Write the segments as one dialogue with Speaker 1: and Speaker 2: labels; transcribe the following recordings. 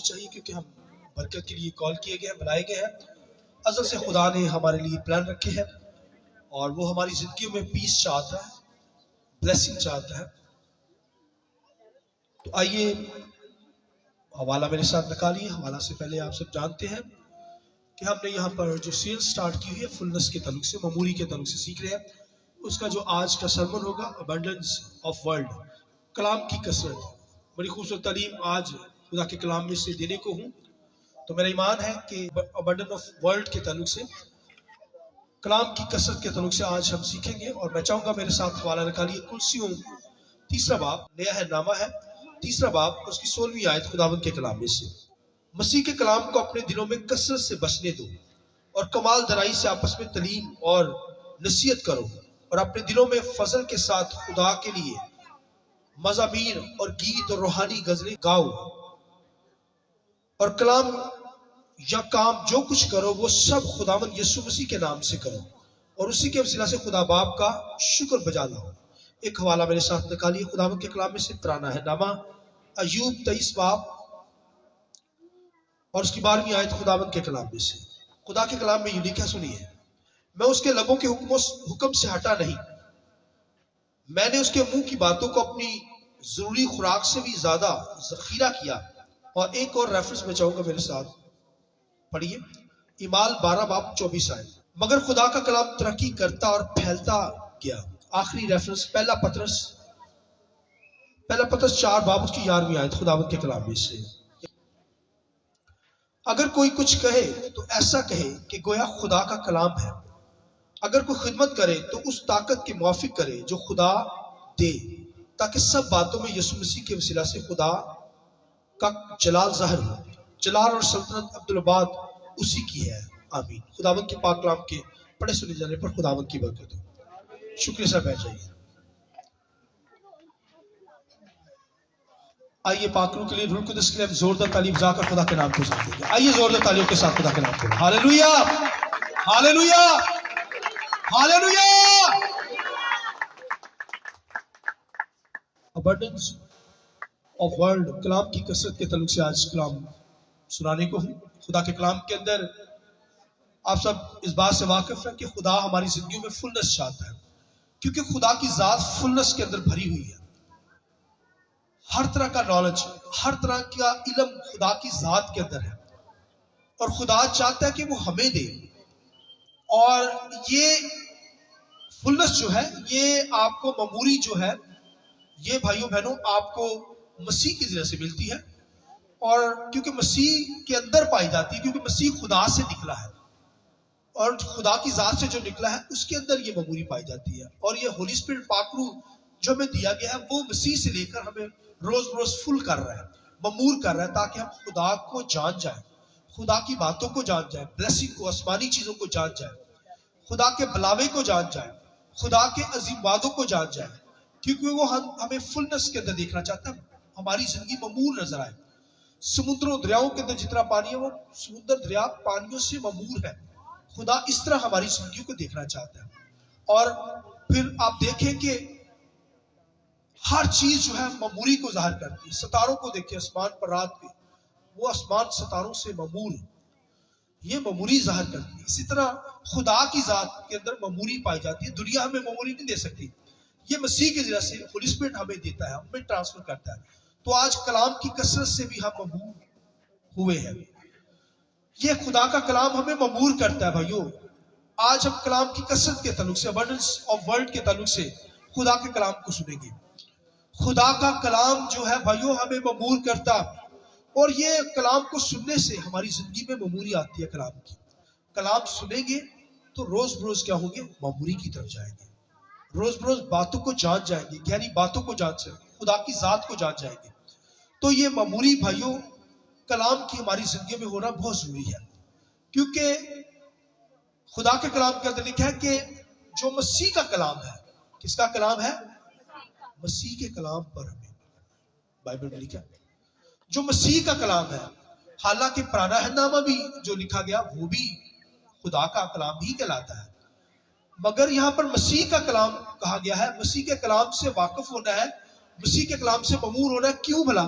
Speaker 1: چاہیے کیونکہ ہم برکت کے لیے کال کیے گئے ہیں، بلائے گئے ہیں۔ ازل سے خدا نے ہمارے لیے پلان رکھے ہیں اور وہ ہماری زندگیوں میں پیس چاہتا ہے، بلیسنگ چاہتا ہے۔ تو آئیے حوالہ میرے ساتھ نکالیے۔ حوالہ سے پہلے آپ سب جانتے ہیں کہ ہم نے یہاں پر جو سیریز سٹارٹ کی ہوئی ہے فلنس کے تعلق سے، معمولی کے تعلق سے سیکھ رہے ہیں۔ اس کا جو آج کا سرمن ہوگا ابنڈنس آف ورلڈ، کلام کی کثرت۔ بڑی خوبصورت تعلیم آج خدا کے کلام میں سے دینے کو ہوں۔ تو میرا ایمان ہے کہ ابنڈنس آف ورلڈ کے تعلق سے، کلام کی کثرت کے تعلق سے آج ہم سیکھیں گے۔ اور میں چاہوں گا میرے ساتھ حوالہ نکالیے کلسیوں 3 باب، نیا ہے نامہ ہے 3 باب، اس کی 16ویں آیت خداوند کے کلام میں سے۔ مسیح کے کلام کو اپنے دلوں میں کثرت سے بسنے دو اور کمال درائی سے آپس میں تعلیم اور نصیحت کرو، اور اپنے دلوں میں فضل کے ساتھ خدا کے لیے مزامیر اور گیت اور روحانی غزلیں گاؤ، اور کلام یا کام جو کچھ کرو وہ سب خداوند یسوع مسیح کے نام سے کرو، اور اسی کے وسیلہ سے خدا باپ کا شکر بجا لاؤ۔ ایک حوالہ میرے ساتھ نکالیے خداوند کے کلام میں سے، ترانہ ہے نامہ ایوب 23 باب اور اس کی 12ویں آیت خداوند کے کلام میں سے۔ خدا کے کلام میں یہ لکھا، سنیے: میں اس کے لبوں کے حکم سے ہٹا نہیں، میں نے اس کے منہ کی باتوں کو اپنی ضروری خوراک سے بھی زیادہ ذخیرہ کیا۔ اور ایک اور ریفرنس میں چاہوں گا میرے ساتھ پڑھیے، اعمال 12 باب 24 آیت۔ مگر خدا کا کلام ترقی کرتا اور پھیلتا گیا۔ آخری ریفرنس پہلا پطرس 4 باب اس کی 11ویں آیت خداوند کے کلام میں سے۔ اگر کوئی کچھ کہے تو ایسا کہے کہ گویا خدا کا کلام ہے، اگر کوئی خدمت کرے تو اس طاقت کے موافق کرے جو خدا دے، تاکہ سب باتوں میں یسوع مسیح کے وسیلہ سے خدا کا جلال ظاہر ہو۔ جلال اور سلطنت عبدالآباد اسی کی ہے، آمین۔ خداوند کے پاک کلام کے پڑھے سنے جانے پر خداوند کی برکت ہو۔ شکریہ صاحب، بیٹھ جائیے۔ آئیے پاک روح کے لیے، روح القدس کے لیے ہم زوردار تعلیم جا کر خدا کے نام کو ساتھ دیں گے۔ آئیے زوردار تعلیوں کے ساتھ خدا کے نام کو، hallelujah hallelujah hallelujah. Abundance of world, کلام کی کثرت کے تعلق سے آج کلام سنانے کو ہوں۔ خدا کے کلام کے اندر آپ سب اس بات سے واقف ہیں کہ خدا ہماری زندگیوں میں فلنس چاہتا ہے، کیونکہ خدا کی ذات فلنس کے اندر بھری ہوئی ہے۔ ہر طرح کا نالج، ہر طرح کا علم خدا کی ذات کے اندر ہے، اور خدا چاہتا ہے کہ وہ ہمیں دے۔ اور یہ فلنس جو ہے، یہ آپ کو معمولی جو ہے، یہ بھائیوں بہنوں آپ کو مسیح کی ذریعے سے ملتی ہے، اور کیونکہ مسیح کے اندر پائی جاتی ہے، کیونکہ مسیح خدا سے نکلا ہے، اور خدا کی ذات سے جو نکلا ہے اس کے اندر یہ معمولی پائی جاتی ہے۔ اور یہ ہولی اسپرٹ پاک روح جو ہمیں دیا گیا ہے، وہ مسیح سے لے کر ہمیں روز بروز فل کر رہا ہے، معمور کر رہا ہے، تاکہ ہم خدا کو جان جائیں، خدا کی باتوں کو جان جائیں، بلیسنگ کو، آسمانی چیزوں کو جان جائیں، خدا کے بلاوے کو جان جائیں، خدا کے عظیم وعدوں کو جان جائیں، کیونکہ وہ ہمیں فلنس کے اندر دیکھنا چاہتا ہے، ہماری زندگی معمور نظر آئے۔ سمندروں دریاؤں کے اندر جتنا پانی ہے، وہ سمندر دریا پانیوں سے معمور ہے۔ خدا اس طرح ہماری زندگی کو دیکھنا چاہتا ہے۔ اور پھر آپ دیکھیں کہ ہر چیز جو ہے معمولی کو ظاہر کرتی ہے۔ ستاروں کو دیکھیں، آسمان پر رات پہ وہ آسمان ستاروں سے معمور ہے، یہ معمولی ظاہر کرتی ہے۔ اسی طرح خدا کی ذات کے اندر معمولی پائی جاتی ہے۔ دنیا ہمیں معمولی نہیں دے سکتی، یہ مسیح کے ذریعے سے ہولی اسپرٹ ہمیں دیتا ہے، ہمیں ٹرانسفر کرتا ہے۔ تو آج کلام کی کثرت سے بھی ہم معمور ہوئے ہیں۔ یہ خدا کا کلام ہمیں معمور کرتا ہے بھائیو۔ آج ہم کلام کی کثرت کے تعلق سے، ابنڈنس آف ورلڈ کے تعلق سے خدا کے کلام کو سنیں گے۔ خدا کا کلام جو ہے بھائیو ہمیں معمور کرتا، اور یہ کلام کو سننے سے ہماری زندگی میں معمولی آتی ہے۔ کلام سنیں گے تو روز بروز کیا ہوں گے؟ معمولی کی طرف جائیں گے، روز بروز باتوں کو جان جائیں گے، گہری باتوں کو جان جائیں گے، خدا کی ذات کو جان جائیں گے۔ تو یہ معمولی بھائیو کلام کی ہماری زندگی میں ہونا بہت ضروری ہے، کیونکہ خدا کے کلام کے اندر لکھا ہے کہ جو مسیح کا کلام ہے، کس کا کلام ہے؟ مسیح کے کلام پر ہمیں بائبل میں لکھا ہے جو مسیح کا کلام ہے۔ حالانکہ پرانا عہد بھی جو لکھا گیا وہ بھی خدا کا کلام ہی کہلاتا ہے، مگر یہاں پر مسیح کا کلام کہا گیا ہے۔ مسیح کے کلام سے واقف ہونا ہے، مسیح کے کلام سے معمور ہونا ہے۔ کیوں بھلا؟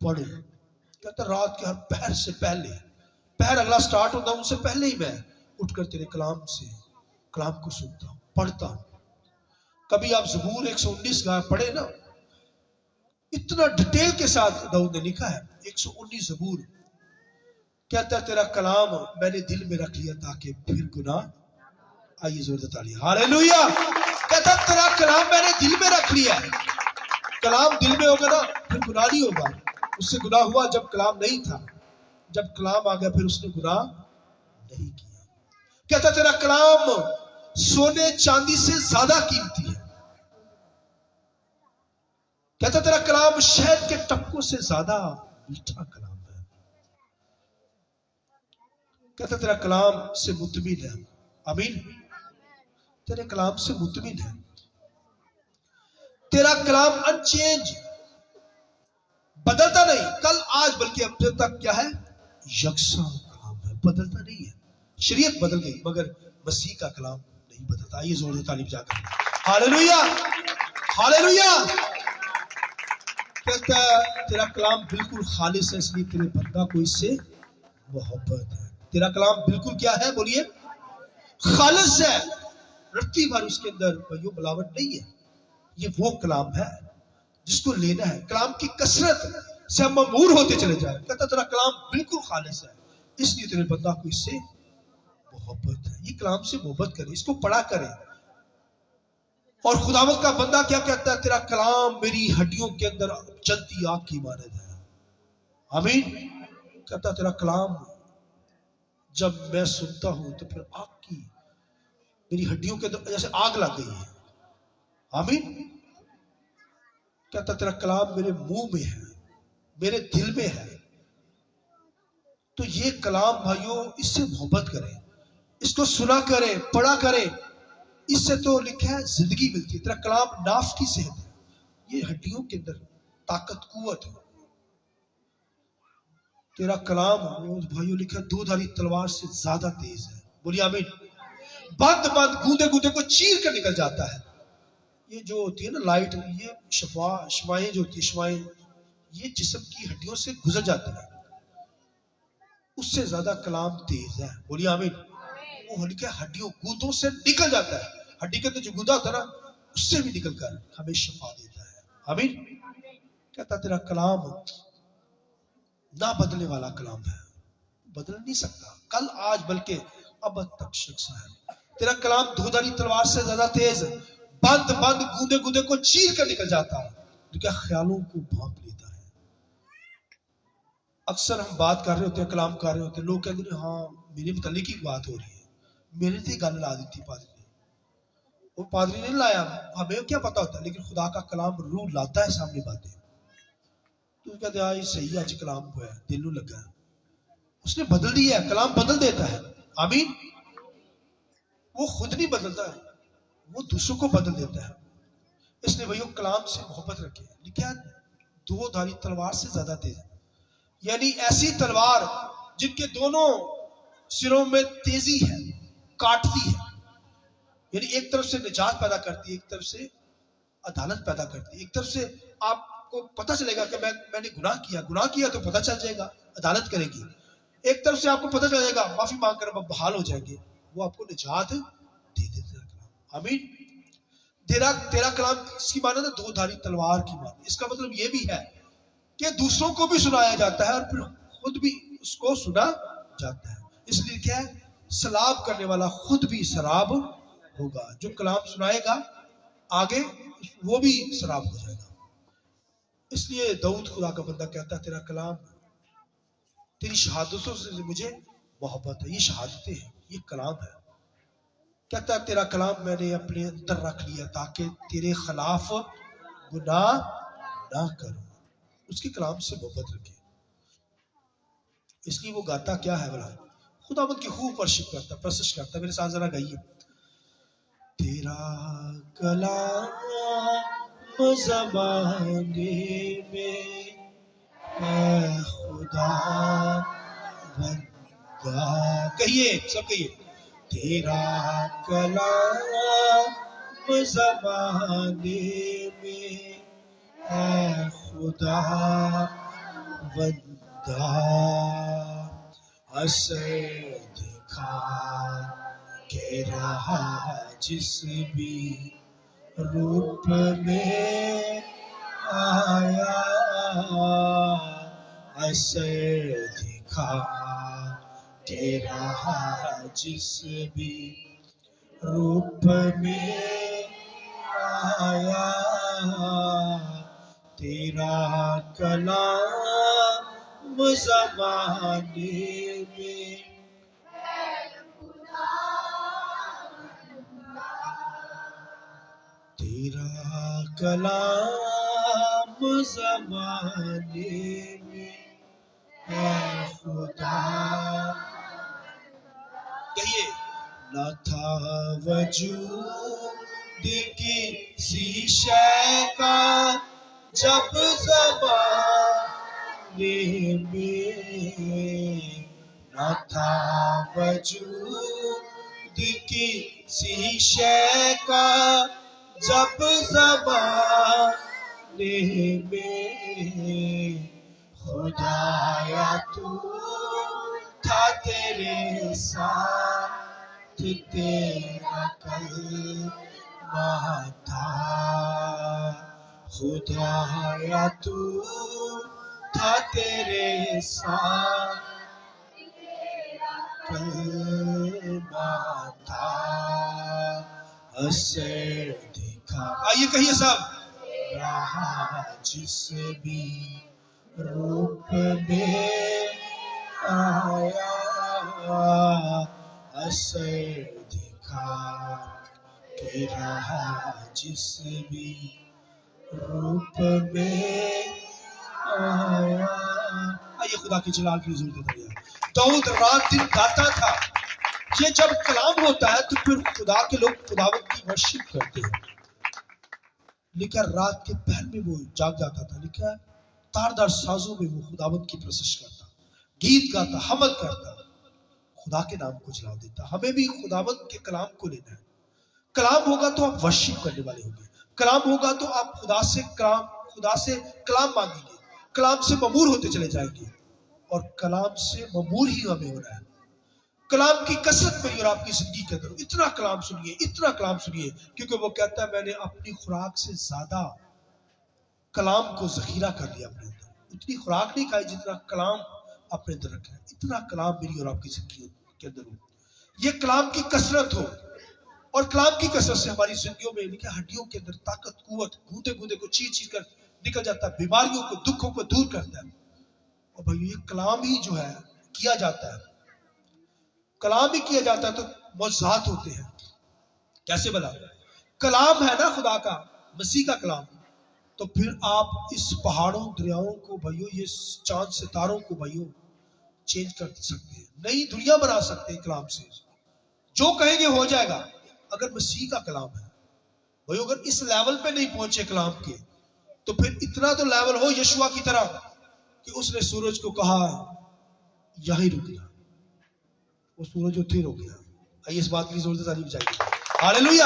Speaker 1: پڑھے. کہتا رات کے ہر پہر سے پہلے، پہر اگلا سٹارٹ ہوتا ہے ان سے پہلے ہی میں اٹھ کر تیرے کلام سے کلام کو سنتا ہوں، پڑھتا ہوں. کبھی آپ زبور 119 گاہ پڑھے نا، اتنا ڈیٹیل کے ساتھ داؤد نے لکھا ہے 119 زبور. کہتا ہے تیرا کلام میں نے دل میں رکھ لیا تاکہ پھر گناہ. آئیے زور سے تالی، ہاللیلویہ. کہتا تیرا کلام میں نے دل میں رکھ لیا ہے. کلام دل میں ہوگا نا پھر گناہ نہیں ہوگا. اس سے گناہ ہوا جب کلام نہیں تھا، جب کلام آ گیا پھر اس نے گناہ نہیں کیا. کہتا تیرا کلام سونے چاندی سے زیادہ قیمتی ہے. کہتا تیرا کلام شہد کے ٹپکوں سے زیادہ میٹھا کلام ہے. کہتا تیرا کلام سے مطمئن ہے. آمین. تیرے کلام سے مطمئن ہے. تیرا کلام انچینج، بدلتا نہیں، کل آج بلکہ اب تک کیا ہے، یکساں کلام ہے، بدلتا نہیں ہے. شریعت بدل گئی مگر مسیح کا کلام نہیں بدلتا. آئیے زور سے تعلیم جا کر ہاللیلویہ ہاللیلویہ. کہتا ہے تیرا کلام بالکل خالص ہے، اس لیے تیرے بندہ کو اس سے محبت ہے. تیرا کلام بالکل کیا ہے، بولیے، خالص ہے. رتی بھر اس کے اندر کوئی ملاوٹ نہیں ہے. یہ وہ کلام ہے جس کو لینا ہے. کلام کی کثرت سے ہم ممور ہوتے چلے جائیں. کہتا تیرا کلام بالکل خالص ہے، اس لیے تیرے بندہ کو اس سے محبت ہے. یہ کلام سے محبت کرے، اس کو پڑھا کرے. اور خداوند کا بندہ کیا کہتا ہے، تیرا کلام میری ہڈیوں کے اندر چلتی آگ کی مانند ہے. آمین. کہتا تیرا کلام جب میں سنتا ہوں تو پھر آگ کی میری ہڈیوں کے اندر جیسے آگ لگ گئی ہے. آمین. کہتا تیرا کلام میرے منہ میں ہے، میرے دل میں ہے. تو یہ کلام بھائیوں، اس سے محبت کریں، اس کو سنا کریں، پڑھا کریں. اس سے تو لکھا ہے زندگی ملتی ہے. تیرا کلام ناف کی صحت ہے. یہ ہڈیوں کے اندر طاقت قوت ہے. تیرا کلام بھائیوں لکھا ہے دو دھاری تلوار سے زیادہ تیز ہے. بولیے آمین. بند بند گوندے گوندے کو چیر کر نکل جاتا ہے. یہ جو ہوتی ہے نا لائٹ، یہ شفائیں جو ہوتی ہے، شفائیں یہ جسم کی ہڈیوں سے گزر جاتی ہیں. اس سے زیادہ کلام تیز ہے. بولیے آمین. وہ ہلکے ہڈیوں گوندوں سے نکل جاتا ہے. ہڈی کے اندر جو گودا ہوتا ہے نا، اس سے بھی نکل کر ہمیں شفا دیتا ہے. آمین. کہتا تیرا کلام نہ بدلنے والا کلام ہے، بدل نہیں سکتا، کل آج بلکہ اب تک شخص ہے. تیرا کلام دھودھاری تلوار سے زیادہ تیز ہے، بند بند گوندے گوندے کو چیر کر نکل جاتا ہے، جو کہ خیالوں کو بھانپ لیتا ہے. اکثر ہم بات کر رہے ہوتے ہیں، کلام کر رہے ہوتے ہیں، لوگ کہتے ہیں ہاں میرے متعلق ہی بات ہو رہی ہے، میرے سے گل لا دی تھی پادری نے. وہ پادری نے لایا، ہمیں کیا پتا ہوتا ہے، لیکن خدا کا کلام روح لاتا ہے سامنے باتیں. تو کہتے ہیں یہ صحیح ہے، کلام کو ہے دل نو لگا ہے، اس نے بدل دیا ہے. کلام بدل دیتا ہے. آمین. وہ خود نہیں بدلتا ہے، وہ دوسروں کو بدل دیتا ہے. اس لیے بھائیو کلام سے محبت رکھے. لکھا ہے دو دھاری تلوار سے زیادہ تیز ہے، یعنی ایسی تلوار جن کے دونوں سروں میں تیزی ہے، کاٹتی ہے. یعنی ایک طرف سے نجات پیدا کرتی ہے، ایک طرف سے عدالت پیدا کرتی ہے. ایک طرف سے آپ کو پتہ چلے گا کہ میں نے گناہ کیا تو پتہ چل جائے گا، عدالت کرے گی. ایک طرف سے آپ کو پتہ چل جائے گا، معافی مانگ کر آپ بحال ہو جائیں گے، وہ آپ کو نجات دے دیتا ہے. آمین. تیرا کلام اس کی معنی ہے دو دھاری تلوار کی معنی. اس کا مطلب یہ بھی ہے کہ دوسروں کو بھی سنایا جاتا ہے اور پھر خود بھی اس کو سنا جاتا ہے. اس لیے کیا ہے، سلاب کرنے والا خود بھی سراب ہوگا. جو کلام سنائے گا آگے وہ بھی سراب ہو جائے گا. اس لیے داؤد خدا کا بندہ کہتا ہے تیرا کلام، تیری شہادتوں سے مجھے محبت ہے. یہ شہادتیں ہیں، یہ کلام ہے. کہتا ہے تیرا کلام میں نے اپنے اندر رکھ لیا تاکہ تیرے خلاف گناہ نہ کروں. اس کے کلام سے محبت رکھے. اس لیے وہ گاتا کیا ہے بلا، خداوند کی خوب ورشپ کرتا، پرستش کرتا. میرے ساتھ ذرا گائیے. تیرا کلام زمانے میں اے خدا بندہ، کہیے سب کہیے. تیرا کلام زمانے میں اے خدا بندہ اثر دکھا کے رہا جس بھی روپ میں آیا، اثر دکھا کے رہا جس بھی روپ میں آیا، تیرا کلام زمانے میں تیرا کلام زمانے میں اے خدا، کہیے نہ تھا وجود کسی شے کا جب زمانے میں، نہ تھا وجود کسی شے کا جب زمانے میں، خدایا تو تھا تیرے ساتھ تیرا کلمہ تھا، خدایا تو تھا تیرے ساتھ کلمہ تھا، اثر دکھا، آئیے کہیے سب، رہا جس بھی روپ میں آیا، اثر دکھا کے رہا جس بھی روپ میں آیا۔ آئیے خدا کے جلال کی حضور دیتا ہے۔ داؤد رات دن گاتا تھا۔ یہ جب کلام ہوتا ہے تو پھر خدا کے لوگ خداوند کی ورشپ کرتے ہیں۔ لکھا رات کے پہر میں وہ جاگ جاتا تھا، لکھا تاردار سازوں میں وہ خداوند کی پرستش کرتا، گیت گاتا، حمد کرتا، خدا کے نام کو جلا دیتا۔ ہمیں بھی خداوند کے کلام کو لینا ہے۔ کلام ہوگا تو آپ ورشپ کرنے والے ہوں گے، کلام ہوگا تو آپ خدا سے کلام مانگیں گے، کلام سے ممور ہوتے چلے جائیں گے، اور کلام سے ممور ہی ہمیں ہو رہا ہے۔ کلام کی کثرت میری اور آپ کی زندگی کے اندر، اتنا کلام سنیے، اتنا کلام سنیے، کیونکہ وہ کہتا ہے میں نے اپنی خوراک سے زیادہ کلام کو ذخیرہ کر لیا اپنے اندر۔ اتنی خوراک نہیں کھائی جتنا کلام اپنے اندر رکھا ہے۔ اتنا کلام میری اور آپ کی زندگی کے اندر ہو، یہ کلام کی کثرت ہو، اور کلام کی کثرت سے ہماری زندگیوں میں لکھا ہڈیوں کے اندر طاقت، قوت، گوندے گوندے کو چیر چیر کر نکل جاتا ہے، بیماریوں کو، دکھوں کو دور کرتا ہے۔ اور بھائی یہ کلام ہی جو ہے کیا جاتا ہے، کلام ہی کیا جاتا ہے تو معجزات ہوتے ہیں۔ کیسے بلا؟ کلام ہے نا خدا کا، مسیح کا کلام، تو پھر آپ اس پہاڑوں دریاؤں کو بھائیو، یہ چاند ستاروں کو بھائیو چینج کر سکتے ہیں، نئی دنیا بنا سکتے ہیں کلام سے۔ جو کہیں گے ہو جائے گا اگر مسیح کا کلام ہے۔ بھائیو اگر اس لیول پہ نہیں پہنچے کلام کے تو پھر اتنا تو لیول ہو یشوع کی طرح کہ اس نے سورج کو کہا یہیں رک جا، وہ سورج اتنے رک گیا۔ آئیے اس بات کی زور سے تعریف چاہیے، ہاللیلویہ۔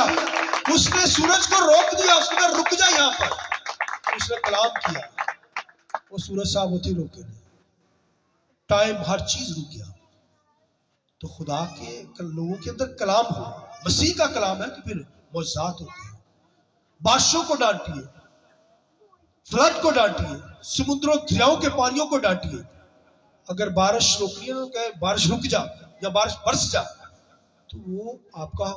Speaker 1: اس نے سورج کو روک دیا، اس نے کہا رک جا یہاں پر، اس نے کلام کیا، وہ سورج صاحب اتنے رک گئے، ٹائم ہر چیز رک گیا۔ تو خدا کے لوگوں کے اندر کلام ہو، مسیح کا کلام ہے تو پھر معجزات ہوتے ہیں۔ بادشاہوں کو ڈانٹیے، فلڈ کو ڈانٹیے، سمندروں دریاؤں کے پانیوں کو ڈانٹیے، اگر بارش روکنی ہے کہ بارش رک جا یا بارش برس جا تو وہ آپ کا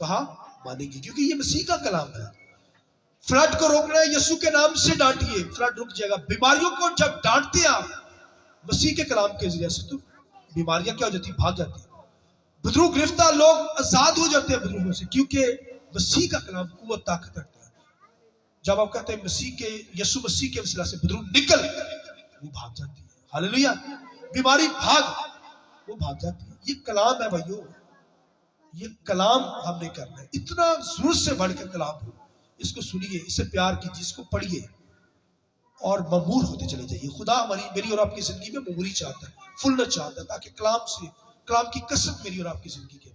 Speaker 1: کہا مانیں گی، کیونکہ یہ مسیح کا کلام ہے۔ فلڈ کو روکنا ہے، یسوع کے نام سے ڈانٹیے، فلڈ رک جائے گا۔ بیماریوں کو جب ڈانٹتے ہیں آپ مسیح کے کلام کے ذریعے سے تو بیماریاں کیا ہو جاتی ہیں؟ بھاگ جاتی ہیں۔ بدرو گرفتار لوگ آزاد ہو جاتے ہیں بدروہوں سے، کیونکہ مسیح کا کلام قوت طاقت رکھتا ہے۔ جب آپ کہتے ہیں مسیح کے، یسوع مسیح کے وسیلہ سے بدرو نکل، وہ بھاگ جاتی ہے، ہاللیلویہ۔ بیماری بھاگ، وہ بھاگ جاتی ہے۔ یہ کلام ہے بھائیو، یہ کلام ہم نے کرنا ہے۔ اتنا ضرورت سے بڑھ کر کلام ہو، اس کو سنیے، اس سے پیار کیجیے، اس کو پڑھیے اور ممور ہوتے چلے جائیے۔ خدا ہماری، میری اور آپ کی زندگی میں مموری چاہتا ہے، فلنس چاہتا ہے، تاکہ کلام سے، کلام کی کثرت میری اور آپ کی زندگی کے اندر۔